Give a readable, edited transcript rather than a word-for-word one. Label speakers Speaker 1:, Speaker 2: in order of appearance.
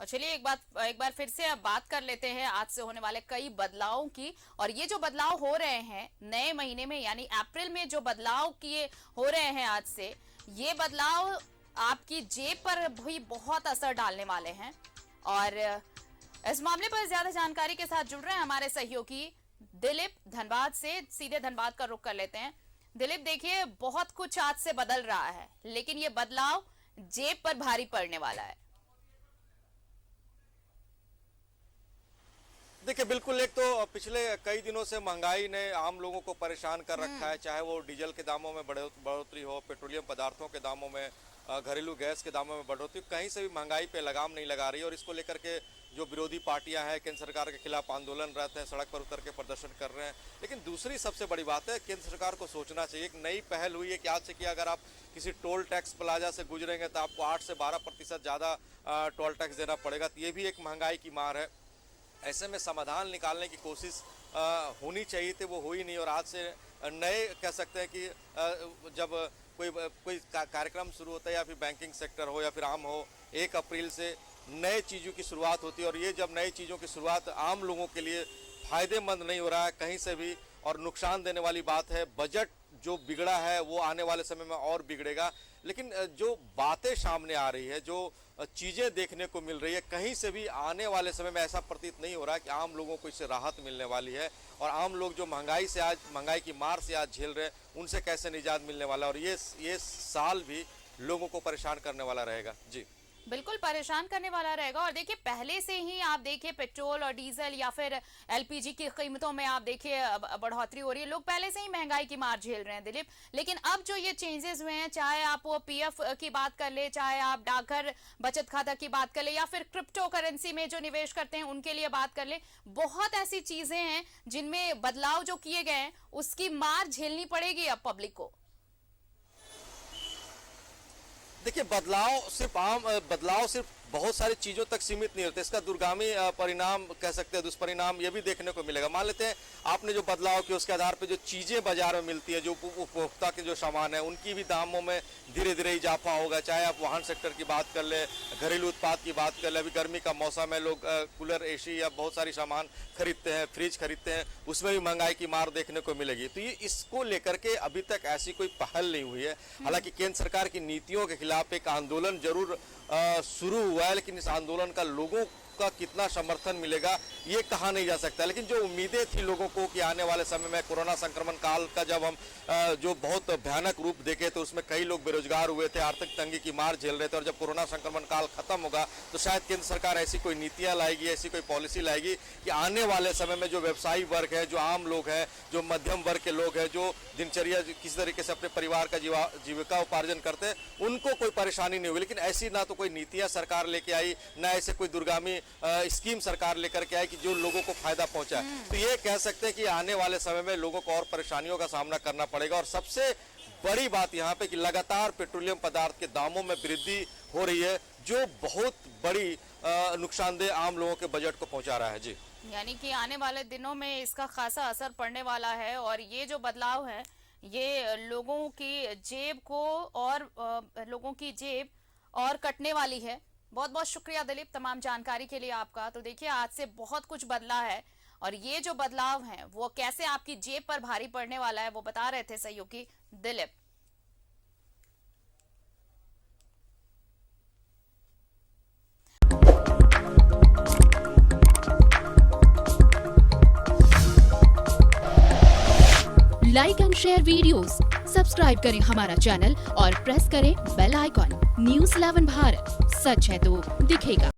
Speaker 1: और चलिए एक बार फिर से अब बात कर लेते हैं आज से होने वाले कई बदलावों की। और ये जो बदलाव हो रहे हैं नए महीने में यानी अप्रैल में जो बदलाव किए हो रहे हैं आज से, ये बदलाव आपकी जेब पर भी बहुत असर डालने वाले हैं। और इस मामले पर ज्यादा जानकारी के साथ जुड़ रहे हैं हमारे सहयोगी दिलीप धनबाद से। सीधे धनबाद का रुख कर लेते हैं। दिलीप, देखिए बहुत कुछ आज से बदल रहा है, लेकिन ये बदलाव जेब पर भारी पड़ने वाला है।
Speaker 2: देखिए, बिल्कुल। एक तो पिछले कई दिनों से महंगाई ने आम लोगों को परेशान कर रखा है, चाहे वो डीजल के दामों में बढ़ोतरी हो, पेट्रोलियम पदार्थों के दामों में, घरेलू गैस के दामों में बढ़ोतरी, कहीं से भी महंगाई पे लगाम नहीं लगा रही। और इसको लेकर के जो विरोधी पार्टियां हैं केंद्र सरकार के खिलाफ आंदोलनरत हैं, सड़क पर उतर के प्रदर्शन कर रहे हैं। लेकिन दूसरी सबसे बड़ी बात है, केंद्र सरकार को सोचना चाहिए। एक नई पहल हुई है कि आज से कि अगर आप किसी टोल टैक्स प्लाजा से गुजरेंगे तो आपको 8 से 12% ज़्यादा टोल टैक्स देना पड़ेगा। तो ये भी एक महंगाई की मार है। ऐसे में समाधान निकालने की कोशिश होनी चाहिए थी, वो हुई नहीं। और आज से नए कह सकते हैं कि जब कोई कार्यक्रम शुरू होता है, या फिर बैंकिंग सेक्टर हो या फिर आम हो, 1 अप्रैल से नए चीज़ों की शुरुआत होती है। और ये जब नई चीज़ों की शुरुआत आम लोगों के लिए फ़ायदेमंद नहीं हो रहा है कहीं से भी, और नुकसान देने वाली बात है। बजट जो बिगड़ा है वो आने वाले समय में और बिगड़ेगा। लेकिन जो बातें सामने आ रही है, जो चीज़ें देखने को मिल रही है, कहीं से भी आने वाले समय में ऐसा प्रतीत नहीं हो रहा है कि आम लोगों को इससे राहत मिलने वाली है। और आम लोग जो महंगाई की मार से आज झेल रहे हैं, उनसे कैसे निजात मिलने वाला है। और ये साल भी लोगों को परेशान करने वाला रहेगा। जी
Speaker 1: बिल्कुल परेशान करने वाला रहेगा। और देखिए पहले से ही आप देखिए पेट्रोल और डीजल या फिर एलपीजी की कीमतों में आप देखिए बढ़ोतरी हो रही है। लोग पहले से ही महंगाई की मार झेल रहे हैं दिलीप। लेकिन अब जो ये चेंजेस हुए हैं, चाहे आप वो पीएफ की बात कर ले, चाहे आप डाकघर बचत खाता की बात कर ले, या फिर क्रिप्टो करेंसी में जो निवेश करते हैं उनके लिए बात कर ले, बहुत ऐसी चीजें हैं जिनमें बदलाव जो किए गए हैं उसकी मार झेलनी पड़ेगी अब पब्लिक को।
Speaker 2: देखिए, बदलाव सिर्फ बहुत सारी चीज़ों तक सीमित नहीं होते। इसका दूरगामी परिणाम कह सकते हैं, दुष्परिणाम ये भी देखने को मिलेगा। मान लेते हैं आपने जो बदलाव किया, उसके आधार पर जो चीज़ें बाजार में मिलती है, जो उपभोक्ता के जो सामान है, उनकी भी दामों में धीरे धीरे इजाफा होगा। चाहे आप वाहन सेक्टर की बात कर ले, घरेलू उत्पाद की बात कर ले। अभी गर्मी का मौसम है, लोग कूलर, एसी या बहुत सारी सामान खरीदते हैं, फ्रिज खरीदते हैं, उसमें भी महंगाई की मार देखने को मिलेगी। तो ये इसको लेकर के अभी तक ऐसी कोई पहल नहीं हुई है। हालांकि केंद्र सरकार की नीतियों के खिलाफ एक आंदोलन जरूर शुरू हुआ है, लेकिन इस आंदोलन का लोगों का कितना समर्थन मिलेगा ये कहा नहीं जा सकता। लेकिन जो उम्मीदें थी लोगों को कि आने वाले समय में कोरोना संक्रमण काल का जब हम जो बहुत भयानक रूप देखे तो उसमें कई लोग बेरोजगार हुए थे, आर्थिक तंगी की मार झेल रहे थे। और जब कोरोना संक्रमण काल खत्म होगा तो शायद केंद्र सरकार ऐसी कोई नीतियां लाएगी, ऐसी कोई पॉलिसी लाएगी कि आने वाले समय में जो व्यवसायी वर्ग है, जो आम लोग हैं, जो मध्यम वर्ग के लोग हैं, जो दिनचर्या किसी तरीके से अपने परिवार का जीविका उपार्जन करते हैं, उनको कोई परेशानी नहीं होगी। लेकिन ऐसी ना तो कोई नीतियां सरकार लेके आई, ना ऐसे कोई दूरगामी स्कीम सरकार लेकर के आई कि जो लोगों को फायदा पहुंचा। तो ये कह सकते हैं कि आने वाले समय में लोगों को और परेशानियों का सामना करना पड़ेगा। और सबसे बड़ी बात यहाँ पे कि लगातार पेट्रोलियम पदार्थ के दामों में वृद्धि हो रही है, जो बहुत बड़ी नुकसानदेह आम लोगों के बजट को पहुंचा रहा है। जी, यानी
Speaker 1: कि आने वाले दिनों में इसका खासा असर पड़ने वाला है। और ये जो बदलाव है ये लोगों की जेब और कटने वाली है। बहुत बहुत शुक्रिया दिलीप तमाम जानकारी के लिए आपका। तो देखिए आज से बहुत कुछ बदला है, और ये जो बदलाव है वो कैसे आपकी जेब पर भारी पड़ने वाला है वो बता रहे थे सहयोगी Dilip.
Speaker 3: Like and share videos, subscribe करें हमारा चैनल और प्रेस करें बेल आइकॉन। न्यूज़ 11 भारत, सच है तो दिखेगा।